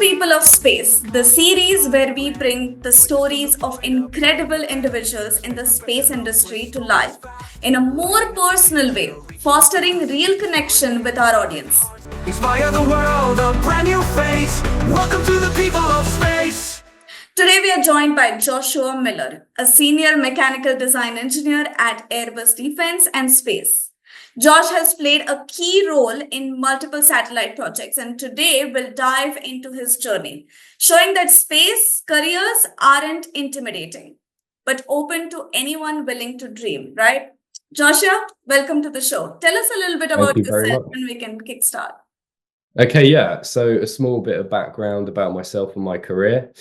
People of Space, the series where we bring the stories of incredible individuals in the space industry to life in a more personal way, fostering real connection with our audience. Inspire the world, a brand new face. Welcome to the people of space. Today we are joined by Joshua Miller, a senior mechanical design engineer at Airbus Defense and Space. Josh has played a key role in multiple satellite projects, and today we'll dive into his journey, showing that space careers aren't intimidating, but open to anyone willing to dream, right? Joshua, welcome to the show. Tell us a little bit Thank about you very yourself much. and we can kickstart. Okay, yeah. So a small bit of background about myself and my career.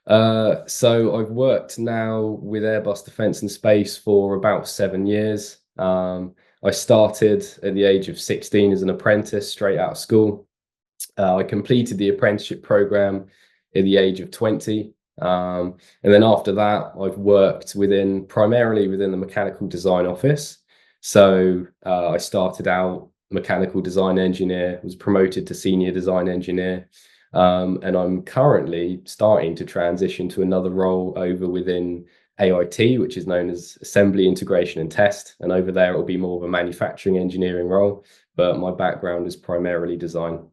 So I've worked now with Airbus Defense and Space for about 7 years. I started at the age of 16 as an apprentice straight out of school. I completed the apprenticeship program at the age of 20. And then after that, I've worked primarily within the mechanical design office. So I started out mechanical design engineer, was promoted to senior design engineer. And I'm currently starting to transition to another role over within AIT, which is known as Assembly, Integration and Test. And over there, it will be more of a manufacturing engineering role, but my background is primarily design.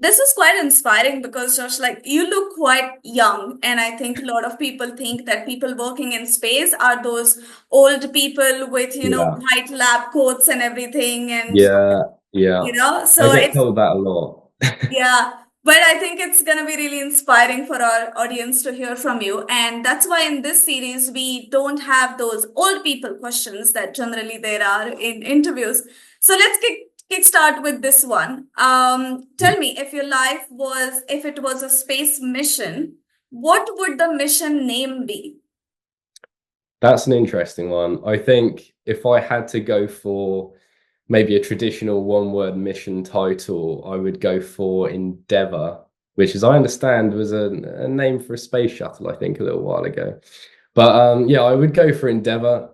This is quite inspiring because, Josh, you look quite young. And I think a lot of people think that people working in space are those old people with, white lab coats and everything. And, Yeah. so I get it's, told that a lot. yeah. But I think it's going to be really inspiring for our audience to hear from you. And that's why in this series, we don't have those old people questions that generally there are in interviews. So let's kickstart with this one. Tell me, if it was a space mission, what would the mission name be? That's an interesting one. I think if I had to go for maybe a traditional one-word mission title, I would go for Endeavour, which, as I understand, was a name for a space shuttle, I think, a little while ago. But yeah, I would go for Endeavour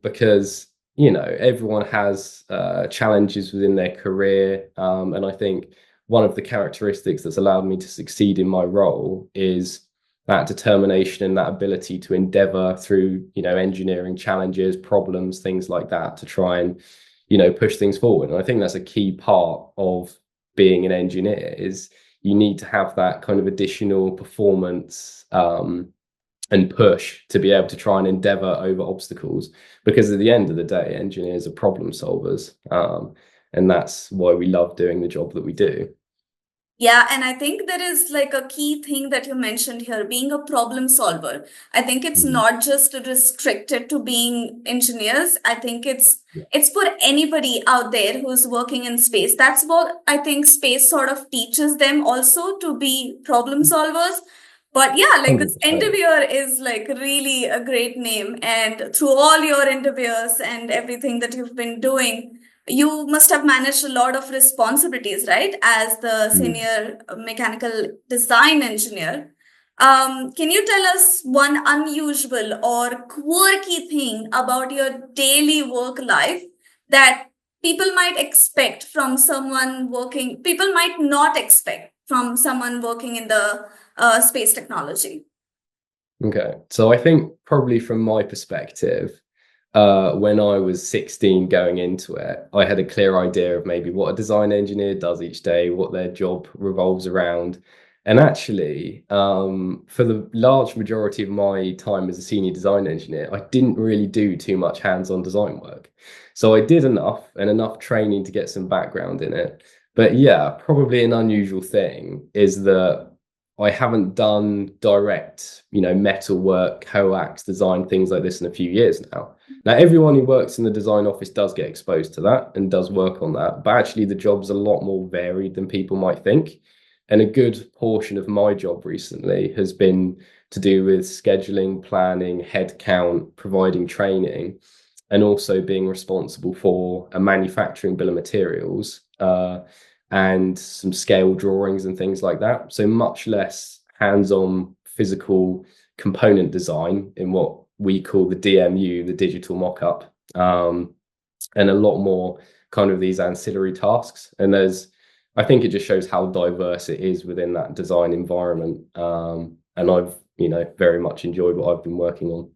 because, everyone has challenges within their career. And I think one of the characteristics that's allowed me to succeed in my role is that determination and that ability to endeavour through, engineering challenges, problems, things like that, to try and push things forward. And I think that's a key part of being an engineer, is you need to have that kind of additional performance and push to be able to try and endeavor over obstacles, because at the end of the day, engineers are problem solvers. And that's why we love doing the job that we do. Yeah, and I think there is a key thing that you mentioned here, being a problem solver. I think it's not just restricted to being engineers. I think it's for anybody out there who's working in space. That's what I think space sort of teaches them also, to be problem solvers. But yeah, this 100%. interviewer is really a great name. And through all your interviews and everything that you've been doing, you must have managed a lot of responsibilities, right? As the senior mechanical design engineer. Can you tell us one unusual or quirky thing about your daily work life that people might not expect from someone working in the space technology? Okay. So I think probably from my perspective, when I was 16 going into it, I had a clear idea of maybe what a design engineer does each day, what their job revolves around. And actually, for the large majority of my time as a senior design engineer, I didn't really do too much hands-on design work. So I did enough training to get some background in it. But yeah, probably an unusual thing is that I haven't done direct, metal work, coax design, things like this in a few years now. Now, everyone who works in the design office does get exposed to that and does work on that. But actually, the job's a lot more varied than people might think. And a good portion of my job recently has been to do with scheduling, planning, headcount, providing training, and also being responsible for a manufacturing bill of materials and some scale drawings and things like that. So much less hands-on physical component design in what we call the DMU, the digital mock-up, and a lot more kind of these ancillary tasks. And there's I think it just shows how diverse it is within that design environment. And I've, very much enjoyed what I've been working on.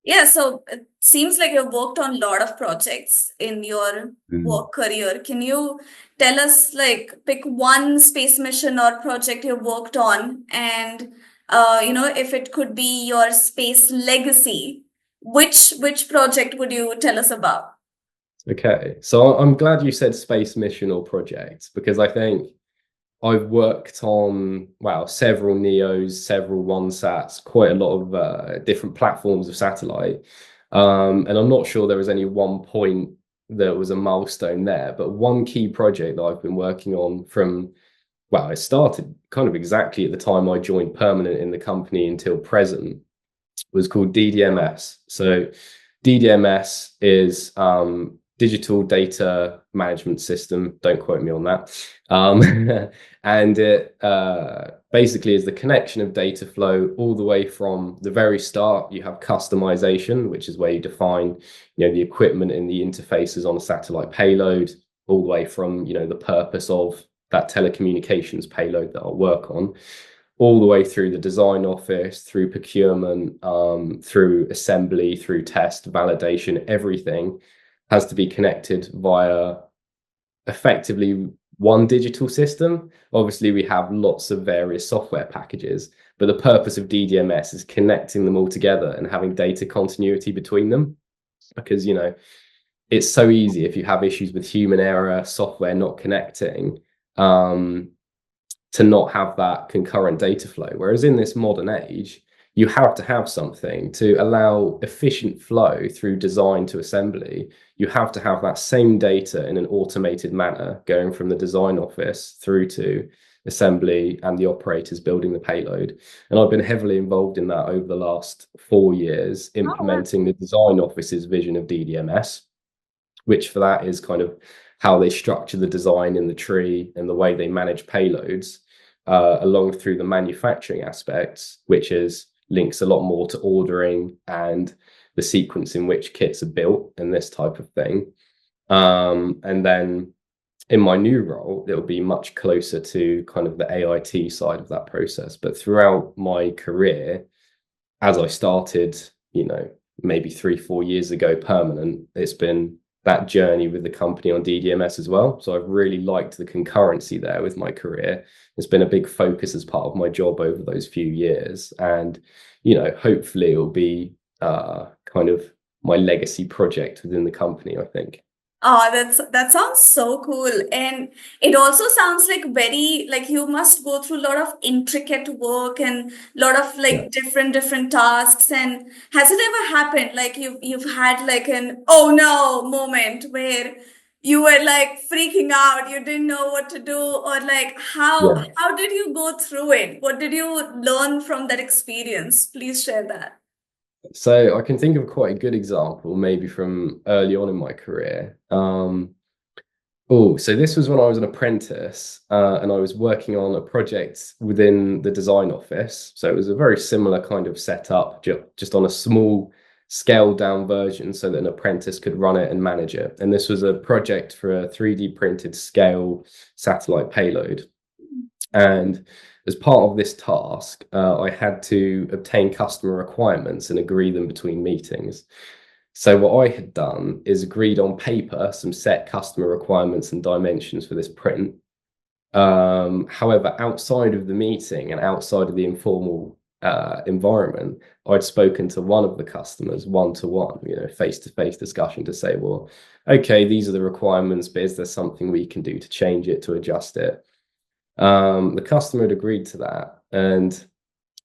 Yeah, so it seems like you've worked on a lot of projects in your Mm. work career. Can you tell us, like, pick one space mission or project you worked on, and if it could be your space legacy, which project would you tell us about? Okay, so I'm glad you said space mission or project, because I think I've worked on, wow, several NEOs, several OneSats, quite a lot of different platforms of satellite. And I'm not sure there was any one point that was a milestone there, but one key project that I've been working on from, well, it started kind of exactly at the time I joined permanent in the company until present, was called DDMS. So DDMS is digital data management system. Don't quote me on that. And it basically is the connection of data flow all the way from the very start. You have customization, which is where you define, the equipment and the interfaces on a satellite payload, all the way from, the purpose of that telecommunications payload that I'll work on, all the way through the design office, through procurement, through assembly, through test, validation. Everything has to be connected via effectively one digital system. Obviously, we have lots of various software packages, but the purpose of DDMS is connecting them all together and having data continuity between them. Because, it's so easy if you have issues with human error, software not connecting, to not have that concurrent data flow. Whereas in this modern age, you have to have something to allow efficient flow through design to assembly. You have to have that same data in an automated manner going from the design office through to assembly and the operators building the payload. And I've been heavily involved in that over the last 4 years, implementing the design office's vision of DDMS, which for that is kind of how they structure the design in the tree and the way they manage payloads, along through the manufacturing aspects, which is links a lot more to ordering and the sequence in which kits are built and this type of thing. And then in my new role, it'll be much closer to kind of the AIT side of that process. But throughout my career, as I started, maybe 3-4 years ago permanent, it's been that journey with the company on DDMS as well. So I've really liked the concurrency there with my career. It's been a big focus as part of my job over those few years. And, hopefully it'll be kind of my legacy project within the company, I think. Oh, that sounds so cool. And it also sounds like very like you must go through a lot of intricate work and a lot of Yeah. like different tasks. And has it ever happened like you've had like an oh no moment where you were like freaking out, you didn't know what to do, or like Yeah. how did you go through it? What did you learn from that experience? Please share that. So I can think of quite a good example, maybe from early on in my career. So this was when I was an apprentice, and I was working on a project within the design office. So it was a very similar kind of setup, just on a small scaled down version so that an apprentice could run it and manage it. And this was a project for a 3D printed scale satellite payload. And as part of this task, I had to obtain customer requirements and agree them between meetings. So what I had done is agreed on paper some set customer requirements and dimensions for this print. However, outside of the meeting and outside of the informal environment, I'd spoken to one of the customers one-to-one, face-to-face discussion to say, well, okay, these are the requirements, but is there something we can do to change it, to adjust it? The customer had agreed to that, and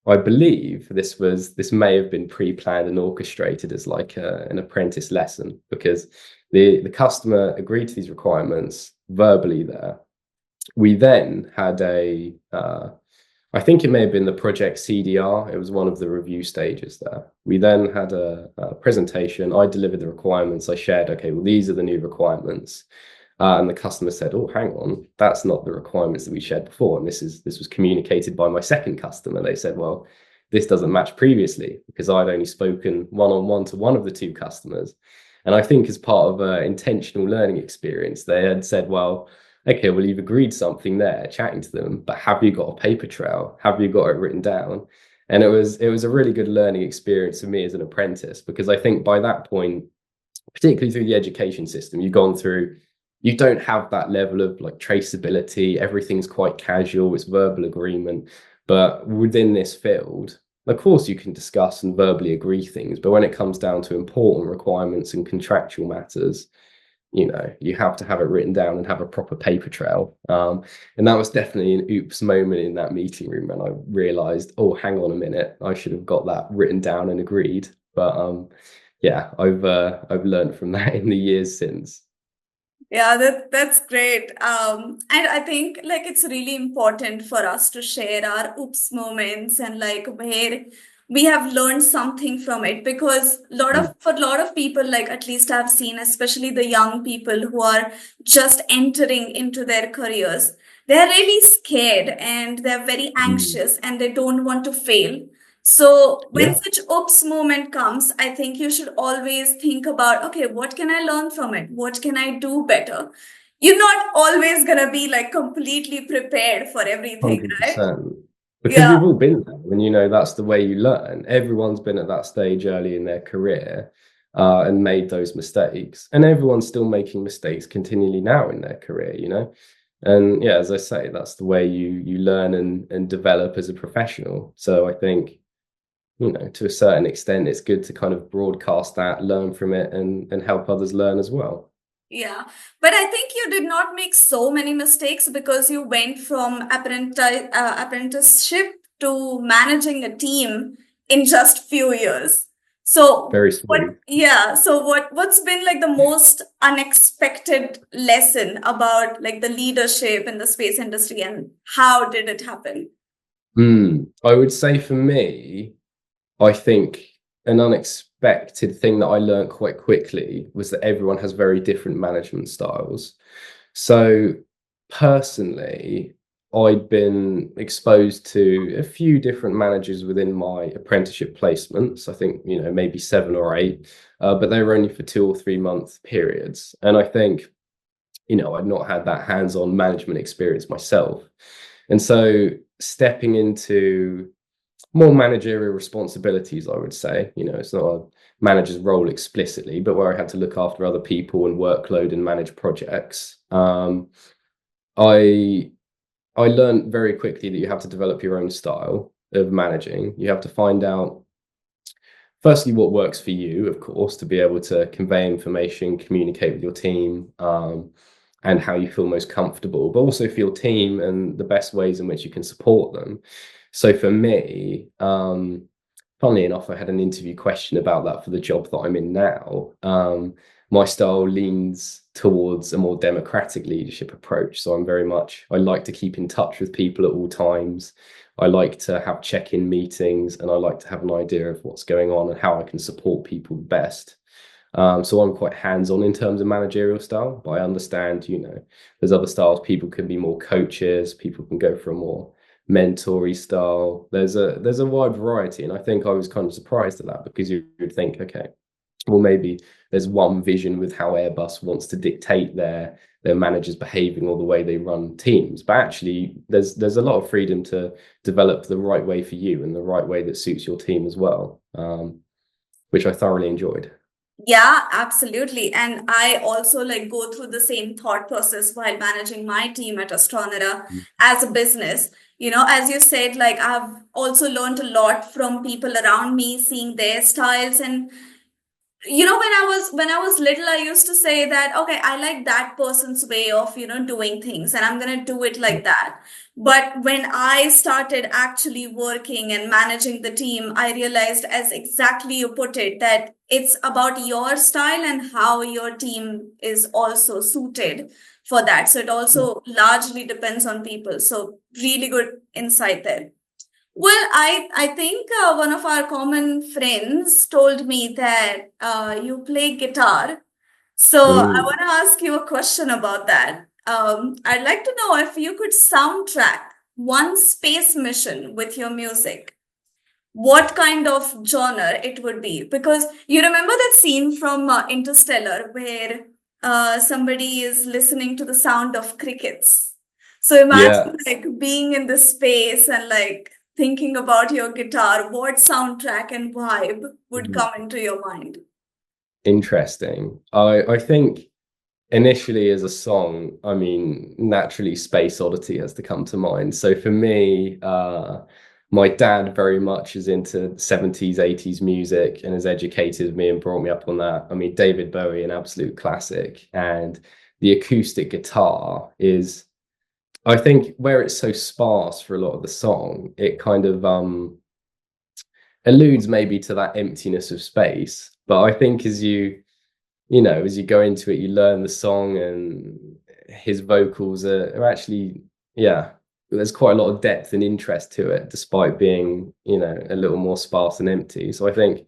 I believe this may have been pre-planned and orchestrated as like an apprentice lesson, because the customer agreed to these requirements verbally there. We then had I think it may have been the project CDR. It was one of the review stages there. We then had a presentation. I delivered the requirements. I shared, okay, well, these are the new requirements. And the customer said, oh, hang on, that's not the requirements that we shared before. And this was communicated by my second customer. They said, well, this doesn't match previously, because I'd only spoken one-on-one to one of the two customers. And I think as part of an intentional learning experience, they had said, well, okay, well, you've agreed something there, chatting to them, but have you got a paper trail? Have you got it written down? And it was a really good learning experience for me as an apprentice, because I think by that point, particularly through the education system, you don't have that level of like traceability. Everything's quite casual, it's verbal agreement. But within this field, of course, you can discuss and verbally agree things, but when it comes down to important requirements and contractual matters, you have to have it written down and have a proper paper trail. And that was definitely an oops moment in that meeting room when I realized, oh, hang on a minute, I should have got that written down and agreed. But yeah, I've learned from that in the years since. Yeah, that's great. And I think like it's really important for us to share our oops moments and like where we have learned something from it, because Mm. for a lot of people, like at least I've seen, especially the young people who are just entering into their careers, they're really scared and they're very Mm. anxious and they don't want to fail. So when Yeah, such oops moment comes, I think you should always think about, okay, what can I learn from it? What can I do better? You're not always gonna be like completely prepared for everything, right? 100%. Because Yeah, we've all been there, and that's the way you learn. Everyone's been at that stage early in their career, and made those mistakes, and everyone's still making mistakes continually now in their career. And yeah, as I say, that's the way you learn and develop as a professional. So I think, to a certain extent, it's good to kind of broadcast that, learn from it, and help others learn as well. yeah. But I think you did not make so many mistakes because you went from apprenticeship to managing a team in just few years. So Very what, smooth. yeah, so what's been like the most unexpected lesson about like the leadership in the space industry and how did it happen? I would say for me, I think an unexpected thing that I learned quite quickly was that everyone has very different management styles. So personally, I'd been exposed to a few different managers within my apprenticeship placements. I think, maybe 7 or 8, but they were only for 2 or 3 month periods. And I think, I'd not had that hands-on management experience myself. And so stepping into more managerial responsibilities, I would say. It's not a manager's role explicitly, but where I had to look after other people and workload and manage projects. I I learned very quickly that you have to develop your own style of managing. You have to find out, firstly, what works for you, of course, to be able to convey information, communicate with your team, and how you feel most comfortable, but also for your team and the best ways in which you can support them. So for me, funnily enough, I had an interview question about that for the job that I'm in now. My style leans towards a more democratic leadership approach. So I like to keep in touch with people at all times. I like to have check-in meetings, and I like to have an idea of what's going on and how I can support people best. So I'm quite hands-on in terms of managerial style, but I understand, there's other styles. People can be more coaches, people can go for a more mentory style. There's a wide variety, and I think I was kind of surprised at that, because you would think, okay, well, maybe there's one vision with how Airbus wants to dictate their managers behaving or the way they run teams. But actually, there's a lot of freedom to develop the right way for you and the right way that suits your team as well, which I thoroughly enjoyed. Yeah, absolutely. And I also like go through the same thought process while managing my team at Astronera as a business. As you said, like I've also learned a lot from people around me, seeing their styles. And when I was little, I used to say that, okay, I like that person's way of doing things and I'm going to do it like that. But when I started actually working and managing the team, I realized, as exactly you put it, that it's about your style and how your team is also suited for that. So it also largely depends on people. So really good insight there. Well, I think one of our common friends told me that you play guitar. So I Mm. want to ask you a question about that. I'd like to know if you could soundtrack one space mission with your music, what kind of genre it would be? Because you remember that scene from Interstellar where somebody is listening to the sound of crickets. So Yeah. imagine like being in this space and like thinking about your guitar, what soundtrack and vibe would Mhm. come into your mind? Interesting. I think initially as a song, I mean, naturally Space Oddity has to come to mind. So for me, my dad very much is into 70s, 80s music and has educated me and brought me up on that. I mean, David Bowie, an absolute classic. And the acoustic guitar is, I think, where it's so sparse for a lot of the song, it kind of alludes maybe to that emptiness of space. But I think as you go into it, you learn the song, and his vocals are actually, yeah, there's quite a lot of depth and interest to it, despite being, a little more sparse and empty. So I think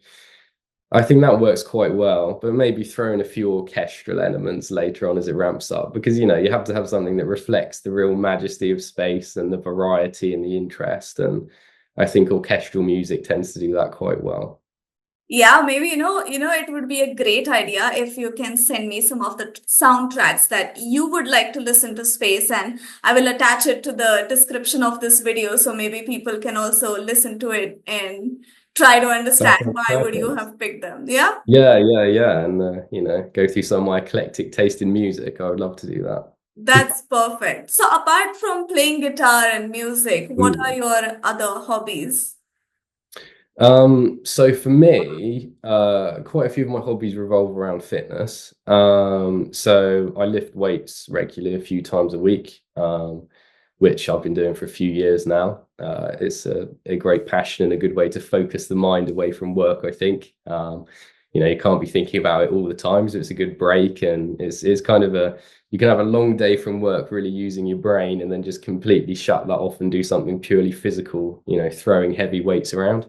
that works quite well, but maybe throw in a few orchestral elements later on as it ramps up, because you have to have something that reflects the real majesty of space and the variety and the interest. And I think orchestral music tends to do that quite well. Yeah, maybe it would be a great idea if you can send me some of the soundtracks that you would like to listen to space, and I will attach it to the description of this video so maybe people can also listen to it and try to That understand sounds why would you perfect. have picked them. Yeah? Yeah, yeah, yeah. And go through some of my eclectic taste in music. I would love to do that. That's perfect. So apart from playing guitar and music, what are Mm. your other hobbies? So for me, quite a few of my hobbies revolve around fitness. So I lift weights regularly a few times a week, which I've been doing for a few years now. It's a great passion and a good way to focus the mind away from work, I think. You can't be thinking about it all the time, so it's a good break, and it's kind of you can have a long day from work really using your brain and then just completely shut that off and do something purely physical, throwing heavy weights around,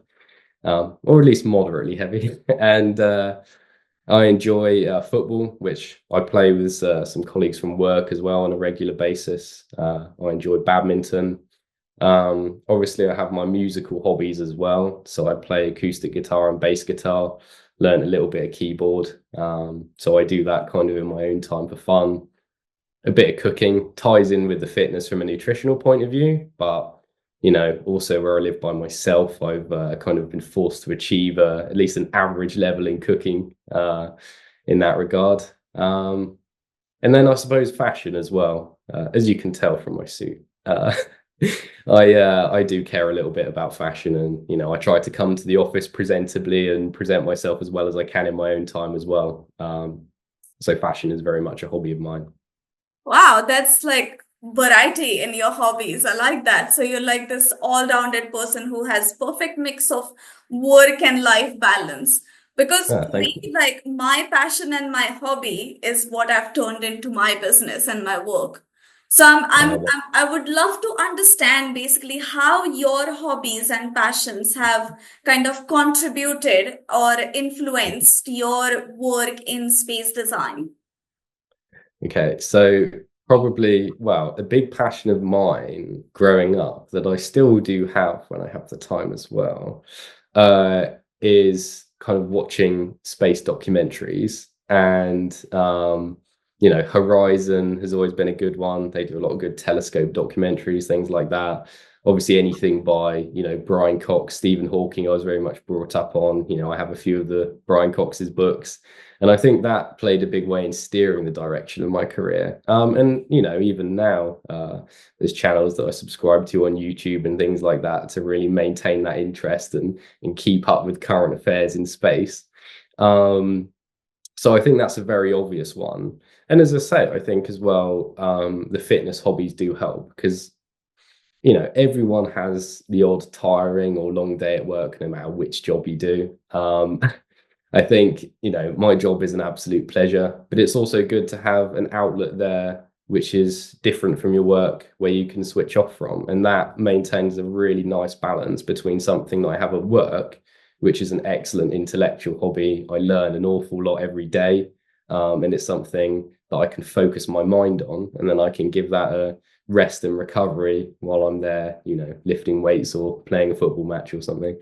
or at least moderately heavy. And I enjoy football, which I play with some colleagues from work as well on a regular basis. I enjoy badminton. Obviously, I have my musical hobbies as well. So I play acoustic guitar and bass guitar, learn a little bit of keyboard. So I do that kind of in my own time for fun. A bit of cooking ties in with the fitness from a nutritional point of view, but also where I live by myself, I've kind of been forced to achieve at least an average level in cooking in that regard. And then I suppose fashion as well, as you can tell from my suit. I do care a little bit about fashion, and I try to come to the office presentably and present myself as well as I can in my own time as well. So fashion is very much a hobby of mine. Wow, that's like variety in your hobbies. I like that. So you're like this all-rounded person who has perfect mix of work and life balance. Because Yeah, for thank me, you. like my passion and my hobby is what I've turned into my business and my work. So I would love to understand basically how your hobbies and passions have kind of contributed or influenced your work in space design. Okay, so probably, well, a big passion of mine growing up that I still do have when I have the time as well, uh, is kind of watching space documentaries. And Horizon has always been a good one. They do a lot of good telescope documentaries, things like that. Obviously, anything by, Brian Cox, Stephen Hawking, I was very much brought up on. I have a few of the Brian Cox's books. And I think that played a big way in steering the direction of my career. And even now, there's channels that I subscribe to on YouTube and things like that to really maintain that interest and keep up with current affairs in space. Um, so I think that's a very obvious one. And as I say, I think as well, the fitness hobbies do help because everyone has the odd tiring or long day at work, no matter which job you do. I think, my job is an absolute pleasure, but it's also good to have an outlet there which is different from your work where you can switch off from. And that maintains a really nice balance between something that I have at work, which is an excellent intellectual hobby. I learn an awful lot every day. And it's something that I can focus my mind on, and then I can give that a rest and recovery while I'm there, lifting weights or playing a football match or something.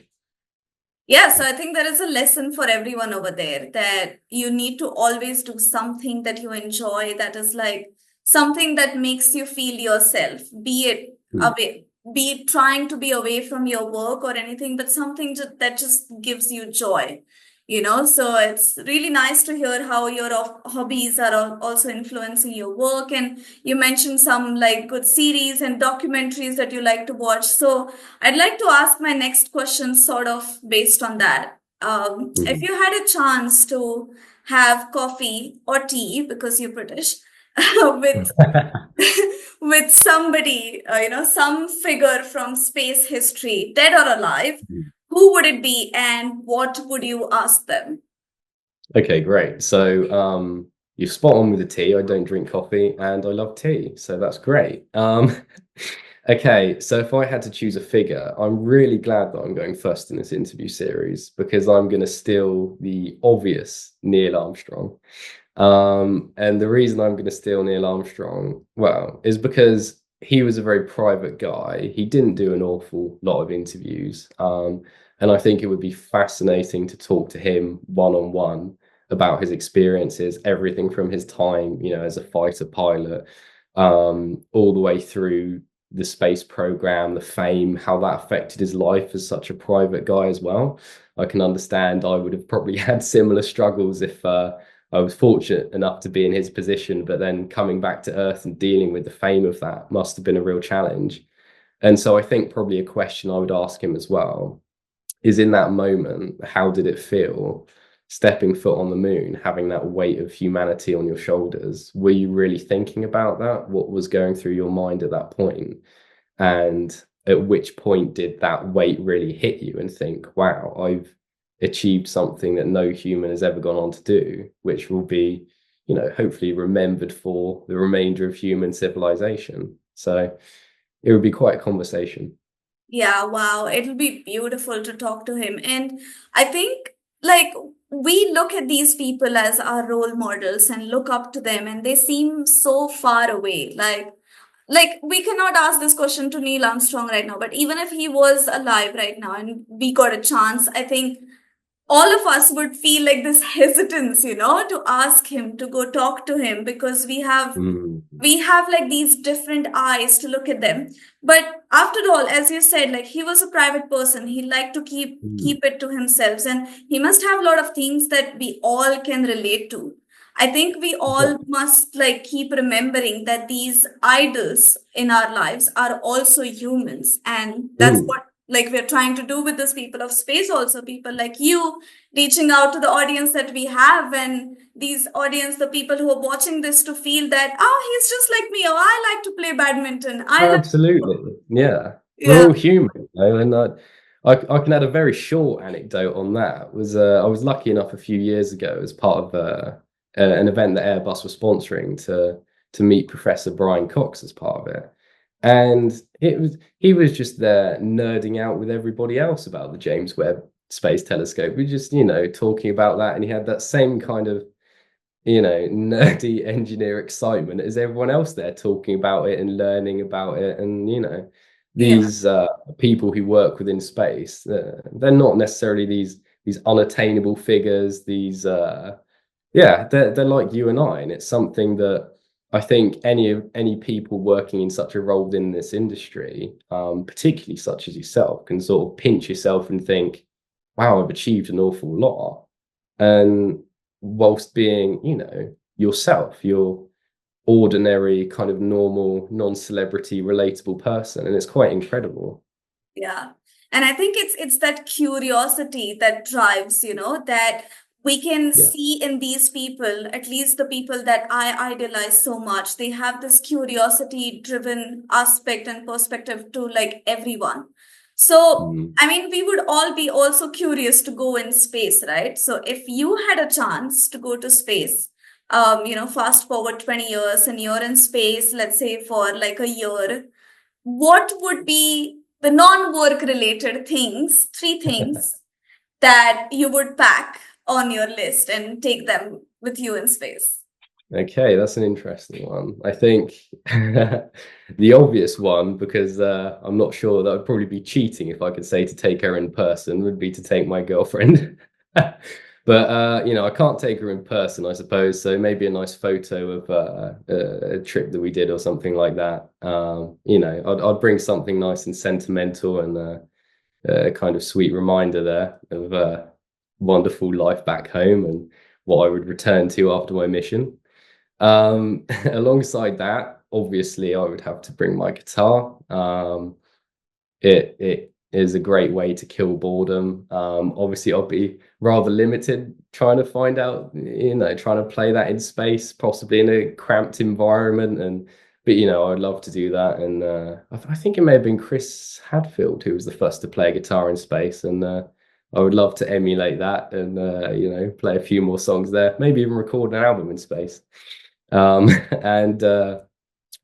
Yeah, so I think there is a lesson for everyone over there that you need to always do something that you enjoy, that is like something that makes you feel yourself, be it Mm. away, be it trying to be away from your work or anything, but something that just gives you joy, you know? So it's really nice to hear how your hobbies are also influencing your work. And you mentioned some like good series and documentaries that you like to watch. So I'd like to ask my next question sort of based on that. If Mhm. you had a chance to have coffee or tea, because you're British, with with somebody, some figure from space history, dead or alive, who would it be and what would you ask them? Okay, great. So you're spot on with the tea. I don't drink coffee and I love tea, so that's great. Okay, so if I had to choose a figure, I'm really glad that I'm going first in this interview series because I'm going to steal the obvious Neil Armstrong. And the reason I'm going to steal Neil Armstrong, well, is because he was a very private guy. He didn't do an awful lot of interviews. And I think it would be fascinating to talk to him one on one about his experiences, everything from his time, as a fighter pilot, all the way through the space program, the fame, how that affected his life as such a private guy as well. I can understand I would have probably had similar struggles if I was fortunate enough to be in his position, but then coming back to Earth and dealing with the fame of that must have been a real challenge. And so I think probably a question I would ask him as well is in that moment, how did it feel stepping foot on the moon, having that weight of humanity on your shoulders? Were you really thinking about that? What was going through your mind at that point? And at which point did that weight really hit you and think, wow, I've achieved something that no human has ever gone on to do, which will be, hopefully remembered for the remainder of human civilization. So it would be quite a conversation. Yeah, wow. It'll be beautiful to talk to him. And I think like we look at these people as our role models and look up to them and they seem so far away. Like we cannot ask this question to Neil Armstrong right now, but even if he was alive right now and we got a chance, I think all of us would feel like this hesitance, to ask him, to go talk to him, because we have Mm, we have like these different eyes to look at them. But after all, as you said, like he was a private person, he liked to keep mm, keep it to himself, and he must have a lot of things that we all can relate to. I think we all exactly. must like keep remembering that these idols in our lives are also humans, and that's Mm, what like we're trying to do with this people of space, also people like you, reaching out to the audience that we have, and these audience, the people who are watching this, to feel that, oh, he's just like me, or I like to play badminton, I like. absolutely. Yeah. We're Yeah. all human, and I can add a very short anecdote on that. Was I was lucky enough a few years ago as part of an event that Airbus was sponsoring to meet Professor Brian Cox as part of it. And he was just there nerding out with everybody else about the James Webb Space Telescope. We just, talking about that, and he had that same kind of, nerdy engineer excitement as everyone else there talking about it and learning about it. And, Yeah. these people who work within space, they're not necessarily these unattainable figures, yeah, they're like you and I, and it's something that I think any people working in such a role within this industry, particularly such as yourself, can sort of pinch yourself and think, "Wow, I've achieved an awful lot," and whilst being, yourself, your ordinary kind of normal, non-celebrity, relatable person, and it's quite incredible. Yeah. And I think it's that curiosity that drives, that we can Yeah. see in these people, at least the people that I idolize so much. They have this curiosity driven aspect and perspective to like everyone. So, Mm. I mean, we would all be also curious to go in space, right? So if you had a chance to go to space, fast forward 20 years and you're in space, let's say for like a year, what would be the non-work related things, three things that you would pack on your list and take them with you in space? Okay, that's an interesting one. I think the obvious one, because I'm not sure that would probably be cheating if I could say to take her in person, would be to take my girlfriend. But you know, I can't take her in person, I suppose. So maybe a nice photo of a trip that we did or something like that. You know, I'd bring something nice and sentimental and a kind of sweet reminder there of wonderful life back home and what I would return to after my mission. Alongside that, obviously, I would have to bring my guitar. It is a great way to kill boredom. Obviously, I'll be rather limited trying to find out, you know, trying to play that in space, possibly in a cramped environment. But you know, I'd love to do that. And I think it may have been Chris Hadfield who was the first to play guitar in space, and I would love to emulate that and you know, play a few more songs there, maybe even record an album in space. And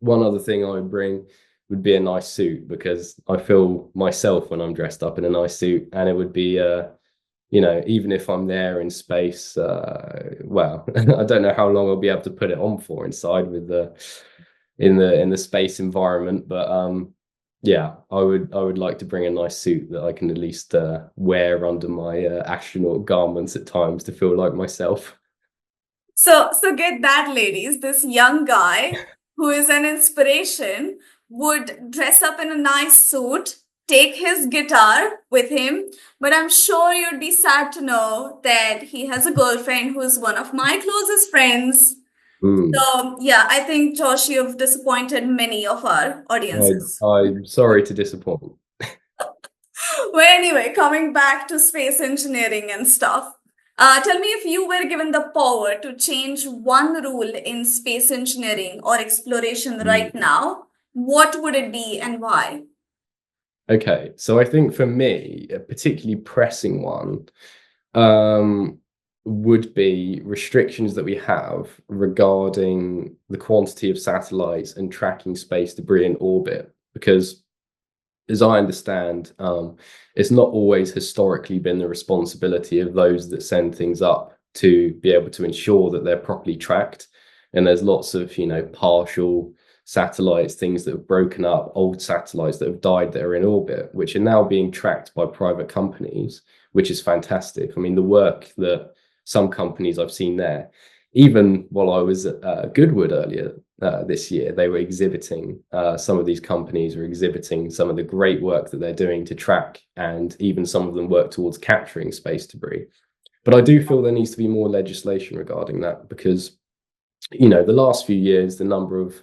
one other thing I would bring would be a nice suit, because I feel myself when I'm dressed up in a nice suit, and it would be you know, even if I'm there in space, well, I don't know how long I'll be able to put it on for inside with the in the space environment, but yeah, I would like to bring a nice suit that I can at least wear under my astronaut garments at times to feel like myself. So get that, ladies. This young guy who is an inspiration would dress up in a nice suit, take his guitar with him, but I'm sure you'd be sad to know that he has a girlfriend who is one of my closest friends. Mm. So, yeah, I think, Josh, you've disappointed many of our audiences. I'm sorry to disappoint. Well, anyway, coming back to space engineering and stuff, tell me, if you were given the power to change one rule in space engineering or exploration right Mm. now, what would it be and why? Okay, so I think for me, a particularly pressing one um, would be restrictions that we have regarding the quantity of satellites and tracking space debris in orbit. Because, as I understand, it's not always historically been the responsibility of those that send things up to be able to ensure that they're properly tracked. And there's lots of, you know, partial satellites, things that have broken up, old satellites that have died that are in orbit, which are now being tracked by private companies, which is fantastic. I mean, the work that some companies I've seen there, even while I was at Goodwood earlier this year, they were exhibiting, some of these companies are exhibiting some of the great work that they're doing to track, and even some of them work towards capturing space debris. But I do feel there needs to be more legislation regarding that, because, you know, the last few years, the number of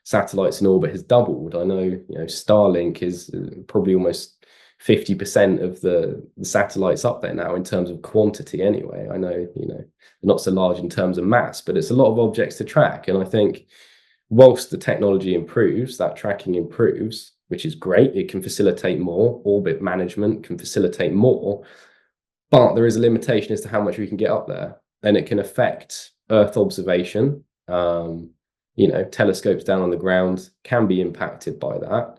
satellites in orbit has doubled. I know, you know, Starlink is probably almost 50% of the satellites up there now in terms of quantity anyway. I know, you know, not so large in terms of mass, but it's a lot of objects to track. And I think whilst the technology improves, that tracking improves, which is great. It can facilitate more. Orbit management can facilitate more, but there is a limitation as to how much we can get up there, and it can affect Earth observation. You know, telescopes down on the ground can be impacted by that.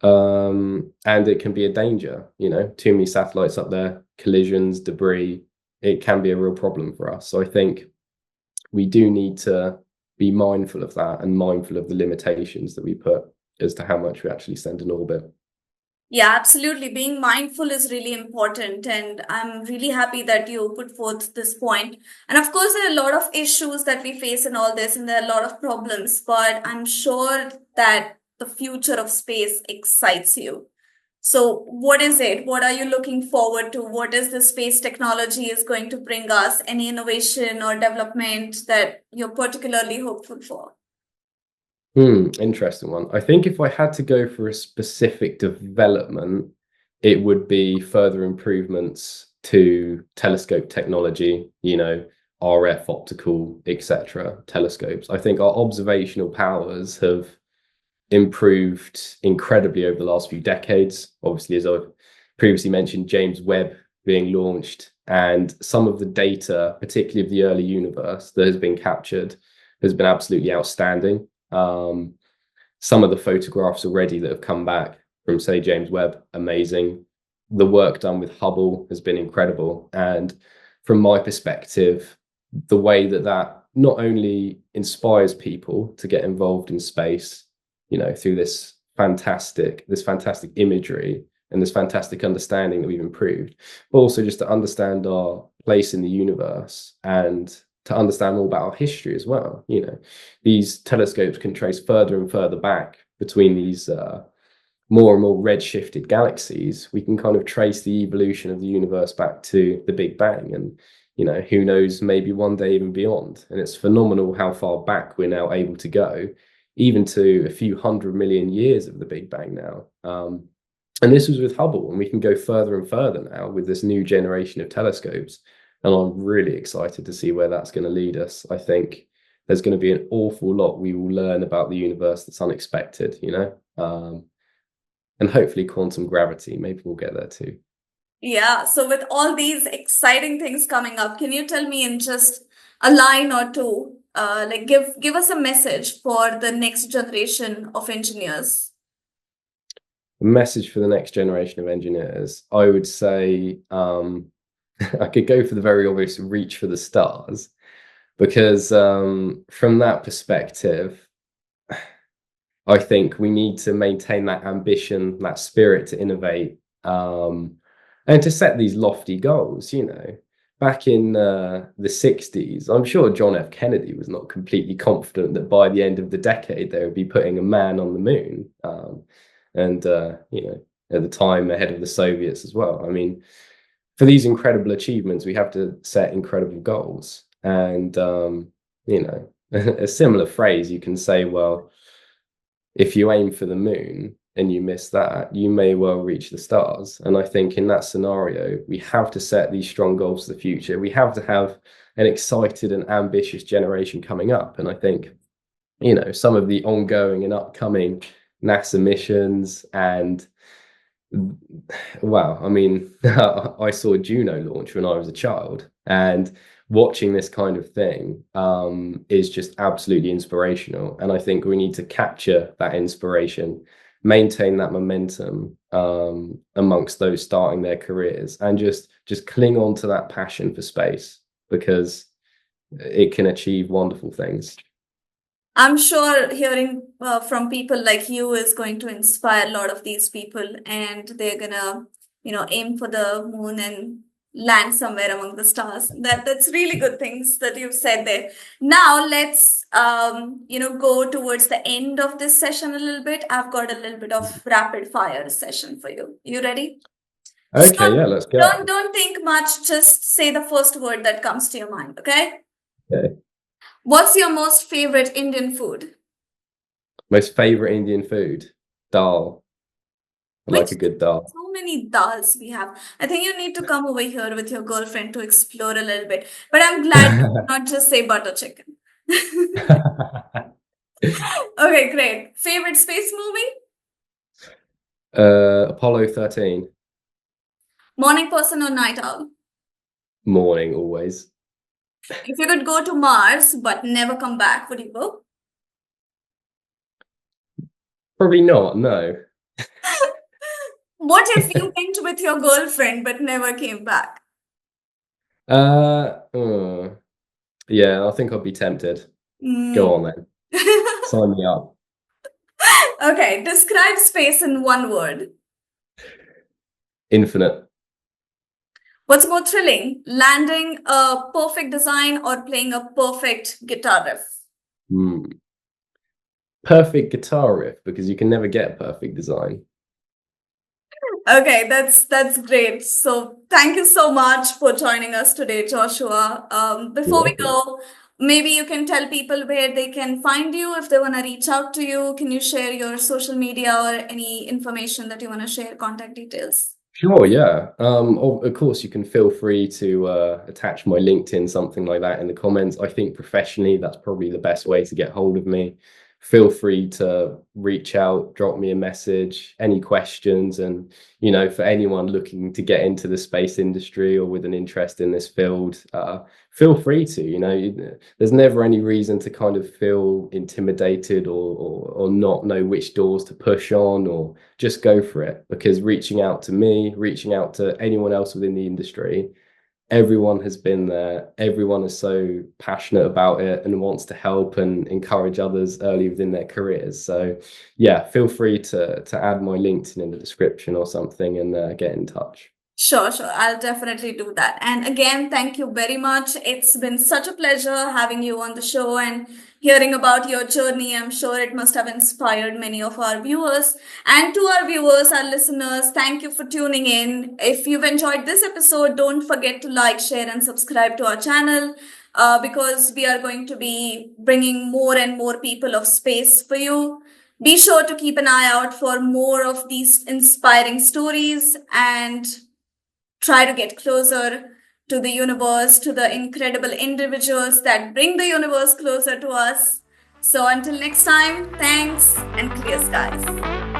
And it can be a danger, you know, too many satellites up there, collisions, debris, it can be a real problem for us. So I think we do need to be mindful of that and mindful of the limitations that we put as to how much we actually send in orbit. Yeah, absolutely. Being mindful is really important. And I'm really happy that you put forth this point. And of course, there are a lot of issues that we face in all this, and there are a lot of problems, but I'm sure that the future of space excites you. So, what is it? What are you looking forward to? What is the space technology is going to bring us? Any innovation or development that you're particularly hopeful for? Interesting one. I think if I had to go for a specific development, it would be further improvements to telescope technology, you know, RF, optical, etc. telescopes. I think our observational powers have improved incredibly over the last few decades. Obviously, as I've previously mentioned, James Webb being launched, and some of the data, particularly of the early universe, that has been captured has been absolutely outstanding. Some of the photographs already that have come back from, say, James Webb, amazing. The work done with Hubble has been incredible. And from my perspective, the way that that not only inspires people to get involved in space, through this fantastic imagery and this fantastic understanding that we've improved, but also just to understand our place in the universe and to understand more about our history as well. These telescopes can trace further and further back between these more and more red-shifted galaxies. We can kind of trace the evolution of the universe back to the Big Bang, and who knows, maybe one day even beyond. And it's phenomenal how far back we're now able to go, even to a few 100 million years of the Big Bang now. And this was with Hubble, and we can go further and further now with this new generation of telescopes. And I'm really excited to see where that's going to lead us. I think there's going to be an awful lot we will learn about the universe that's unexpected, and hopefully quantum gravity, maybe we'll get there too. Yeah, so with all these exciting things coming up, can you tell me in just a line or two, like give us a message for the next generation of engineers? A message for the next generation of engineers, I would say, I could go for the very obvious reach for the stars, because from that perspective, I think we need to maintain that ambition, that spirit to innovate, and to set these lofty goals. Back in the 60s, I'm sure John F. Kennedy was not completely confident that by the end of the decade they would be putting a man on the moon. And at the time ahead of the Soviets as well. I mean, for these incredible achievements, we have to set incredible goals. And a similar phrase, you can say, well, if you aim for the moon and you miss that, you may well reach the stars. And I think in that scenario, we have to set these strong goals for the future. We have to have an excited and ambitious generation coming up. And I think, some of the ongoing and upcoming NASA missions, and wow, I mean, I saw Juno launch when I was a child, and watching this kind of thing is just absolutely inspirational. And I think we need to capture that inspiration, maintain that momentum amongst those starting their careers, and just cling on to that passion for space, because it can achieve wonderful things. I'm sure hearing from people like you is going to inspire a lot of these people, and they're gonna, aim for the moon and land somewhere among the stars. That's really good things that you've said there. Now let's, go towards the end of this session a little bit. I've got a little bit of rapid fire session for you. You ready? Okay, yeah, let's go. Don't think much. Just say the first word that comes to your mind. Okay. Okay. What's your most favorite Indian food? Most favorite Indian food? Dal. I like a good dal. So many dals we have. I think you need to come over here with your girlfriend to explore a little bit. But I'm glad you did not just say butter chicken. Okay, great. Favorite space movie? Apollo 13. Morning person or night owl? Morning, always. If you could go to Mars but never come back, would you go? Probably not, no. What if you went with your girlfriend but never came back? Yeah, I think I'd be tempted. Go on then. Sign me up. Okay, describe space in one word. Infinite. What's more thrilling, landing a perfect design or playing a perfect guitar riff? Perfect guitar riff, because you can never get a perfect design. Okay, that's great. So thank you so much for joining us today, Joshua. Before we go, maybe you can tell people where they can find you if they want to reach out to you. Can you share your social media or any information that you want to share, contact details? Sure, yeah. Of course, you can feel free to attach my LinkedIn, something like that, in the comments. I think professionally, that's probably the best way to get hold of me. Feel free to reach out, drop me a message, any questions. And, for anyone looking to get into the space industry or with an interest in this field, feel free to. There's never any reason to kind of feel intimidated or not know which doors to push on, or just go for it, because reaching out to me, reaching out to anyone else within the industry, everyone has been there. Everyone is so passionate about it and wants to help and encourage others early within their careers. So yeah, feel free to add my LinkedIn in the description or something and get in touch. Sure, sure. I'll definitely do that. And again, thank you very much. It's been such a pleasure having you on the show and hearing about your journey. I'm sure it must have inspired many of our viewers. And to our viewers, our listeners, thank you for tuning in. If you've enjoyed this episode, don't forget to like, share, and subscribe to our channel. Because we are going to be bringing more and more people of space for you. Be sure to keep an eye out for more of these inspiring stories and try to get closer to the universe, to the incredible individuals that bring the universe closer to us. So until next time, thanks and clear skies.